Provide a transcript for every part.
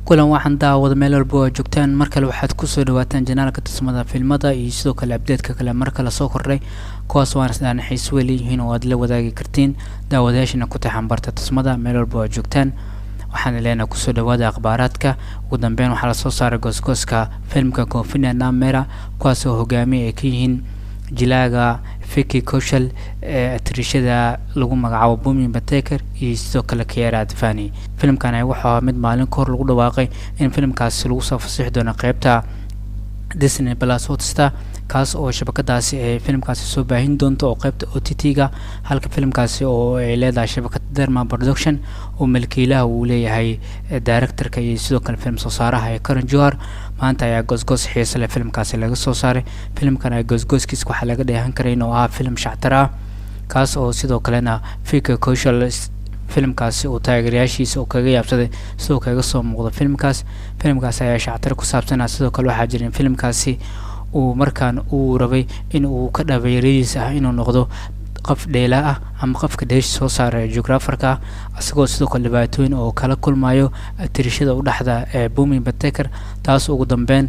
kulan waxaan daawada meel walba oo joogtaan markale waxaad ku soo dhawaataan janaalka tusmada filmada iyo sidoo kale update-ka kale markale soo kordhay kuwaas waan isdaan xiis weelihiin oo aad la wadaagi kartiin daawadayaashana ku taxan barta tusmada meel walba oo joogtaan waxaan leenahay ku soo dhawaada akhbaaraadka ugu dambeyn waxaa la soo saaray goosgooska filmka Confina Namera kuwaas oo hogaamiye ay ka yihiin jilaaga Vicky Kaushal atrishada lagu magacaabo Bumi Bateker iyo sidoo kale Kiara Advani filmkan ay waxa mid maalin ka hor lagu dhawaaqay in filmkaasi lagu soo fasaxi doono qaybta Disney Plus Hotstar kaas oo shabakadaasi ee filmkaasi soo baahin doonto oo qaybta OTT-ga halka filmkaasi oo ay leedahay shabakada Derma Production oo milkiilaha uu leeyahay director-ka iyo sidoo kale film soo saaraha ee Karan Johar maanta ayaa goosgoos xiiso leh filmkaasi laga soo saaray filmkan ay goosgooskiisa waxa laga dheehan karay inuu ahaa film shactara kaas oo sidoo kalena Vicky Kaushal filmkaasi oo taageerayaashiisa oo kaga yaabsaday sidoo kaga soo muuqda filmkaas ayaa shactar ku saabsanaa sidoo kale waxaa jiray filmkaasi uu markaan uu rabay in uu ka dhabeeyadiisa inuu noqdo qof dheela ah ama qofka deesh soo saaray geographerka asagoo sidoo kale dhibaatooyin oo kala kulmayo tirishada u dhaxda ee Bumi Bateker taas ugu dambeyn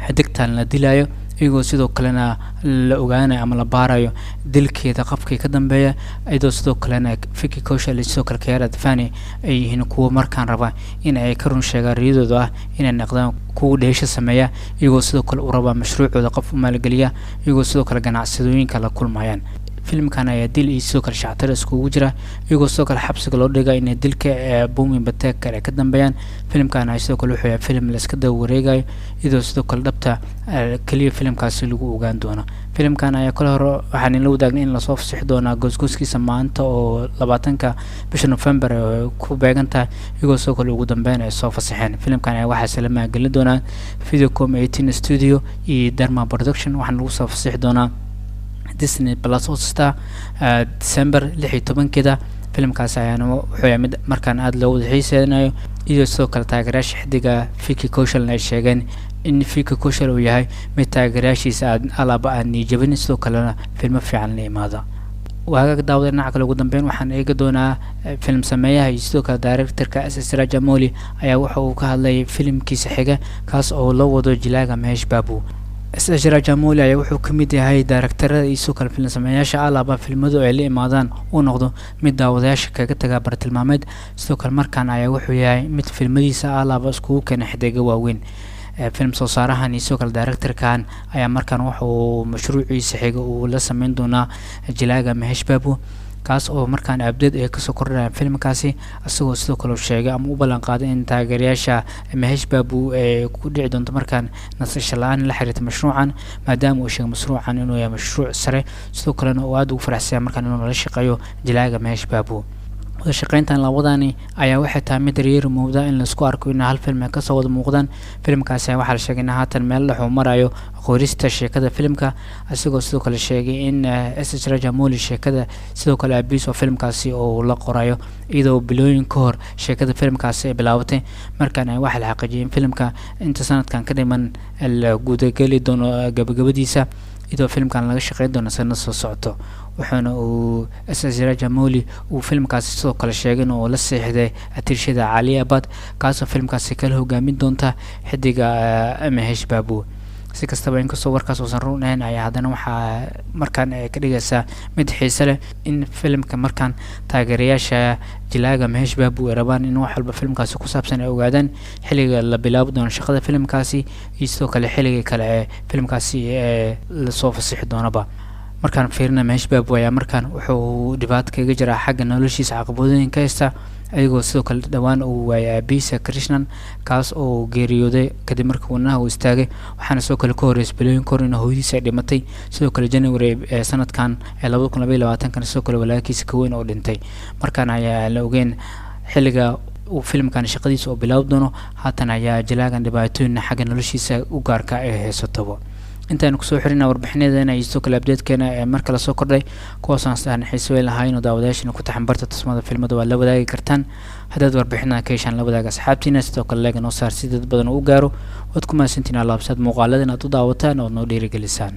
xidigtan la dilayo iyagoo sidoo kalena la ogaanayo ama la baarayo dilkeeda qofkii ka dambeeya iyadoo sidoo kalena Vicky Kaushal sidoo kale Kiara Advani ay yihiin kuwa markaan raba in ay ka run sheegaan riyadooda ah inay noqdaan kuwa dheesha sameeya iyagoo sidoo kale u raba mashruucooda qof u maalgeliya iyagoo sidoo kale ganacsadooyinka la kulmayaan filmkan ayaa dil iyo sidoo kale shactar iskugu jira iyagoo sidoo kale xabsiga loo dhigay in dilka Bumi Bateker ay ka dambeeyaan filmkan ay sidoo kale wuxuu yahay film la iska daba wareegayo iyadoo sidoo kale dhabta kaliya filmkaasi lagu ogaan doono filmkan ayaa kala hor waxaan la wadaagnay in la soo fasaxi doono goosgooskiisa maanta oo 20ka bisha November ku beegantahay iyagoo sidoo kale ugu dambeyn ay soo fasaxeen filmkan ayaa waxa salama gelin doona Videocom 18 Studio iyo Derma Production waxaan lagu soo fasaxi doonaa Disney Plus Hotstar December 16 filmkaas ayaana wuxuu yahay mid markaan aad loo wada xiiseynayo iyo sidoo kale taageerayaasha xidiga Vicky Kaushal ay sheegeen in Vicky Kaushal uu yahay mid taageerayaashiisa alaba aan jabin sidoo kale film fiican la imaada waaga daawada dhinaca kale ugu dambeyn waxaan eegi doonaa film sameeyaha iyo sidoo kale director-ka SS Rajamouli ayaa waxa uu ka hadlay filmkiisa xiga kaas oo la wado jilaaga Mahesh Babu SS Rajamouli ayaa wuxuu ka mid yahay director-rada iyo sidoo kale film sameeyaasha alaba filmadu ay la imaadaan uu noqdo mid daawadayaasha kaga taga bartilmaameed sidoo kale markaan ayaa wuxuu yahay mid filmadiisa alaba iskugu keena xidiga waaweyn film soo saarahan iyo sidoo kale director-kan ayaa markaan wuxuu mashruuciisa xiga uu la sameyn doonaa jilaaga Mahesh Babu kaas oo markaan update ay ka soo kordhayaan filmkaasi asagoo sidoo kale sheegay ama u ballan qaaday in taageerayaasha Mahesh Babu ay ku dhici doonto markaan nasasho la'aan la xiriirta mashruucan maadaama uu sheegay mashruucan inuu yahay mashruuc sare sidoo kalena uu aad ugu faraxsan markaan inuu la shaqeeyo jilaaga Mahesh Babu wada shaqeyntan labadani ayaa waxay tahay mid reer muuqda in la isku arko in hal film ka soo wada muuqdaan filmkaasi waxa la sheegay in haatan meel la xumarayo qorista sheekada filmka asagoo sidoo kale sheegay in SS Rajamouli sheekada sidoo kale abiso filmkaasi oo la qorayo iyadoo bilooyin ka hor sheekada filmkaasi ay bilaabatay markaan ay waxa la xaqiijiyay filmka inta sanadkan ka dhiman la gudagali doono gabagabadiisa iyadoo filmkan laga shaqeyn doono sanad soo socdo waxaana uu SS Rajamouli uu filmkaasi sidoo kale sheegay oo la seexday atirshada Alia Bhatt kaas oo filmkaasi kala hogaamin doonta xidiga Mahesh Babu si kastaba in kasoo warkaas oo san ruunayn ayaa haddana waxaa markaan ka dhigaysaa mid xiiso leh in filmka markaan taageerayaasha jilaaga Mahesh Babu ay rabaan in wax walba filmkaasi ku saabsan ay ogaadaan xilliga la bilaabo doono shaqada filmkaasi iyo sidoo kale xilliga kale ee filmkaasi la soo fasaxi doonaba markaan fiirina Mahesh Babu ayaa markaan wuxuu dhibaato kaga jiraa xagga noloshiisa caqabadooyin ka haysta ayagoo sidoo kale dhawaan uu waayay Abisa Krishnan kaas oo geeriyooday kadib markii wadnaha uu istaagay waxaana sidoo kale ka horeysay bilooyin ka hor in hooyadiisa ay dhimatay sidoo kale January sanadkan 2022 sidoo kale walaalkiisa ka weyn oo dhintay markaan ayaa la ogeyn xilliga uu filmkan shaqadiisa oo bilaab doono haatan ayaa jilaagan dhibaatooyin xagga noloshiisa u gaarka ay haysato intaan ku soo xirina warbixinadeena iyo sidoo kale update-keena ee marka la soo kordhay kuwaas aan xiiso lahayn oo daawadayaashana ku taxan barta tusmada filmada waa la wadaagi kartaan haddaad warbixinaha ka heshaan la wadaaga asxaabtiina sidoo kale leega noo saar si dad badan u gaaro waad ku mahadsantihiin alaabsaad muuqaaladan aad u daawataan oo noo dhiirigelisaan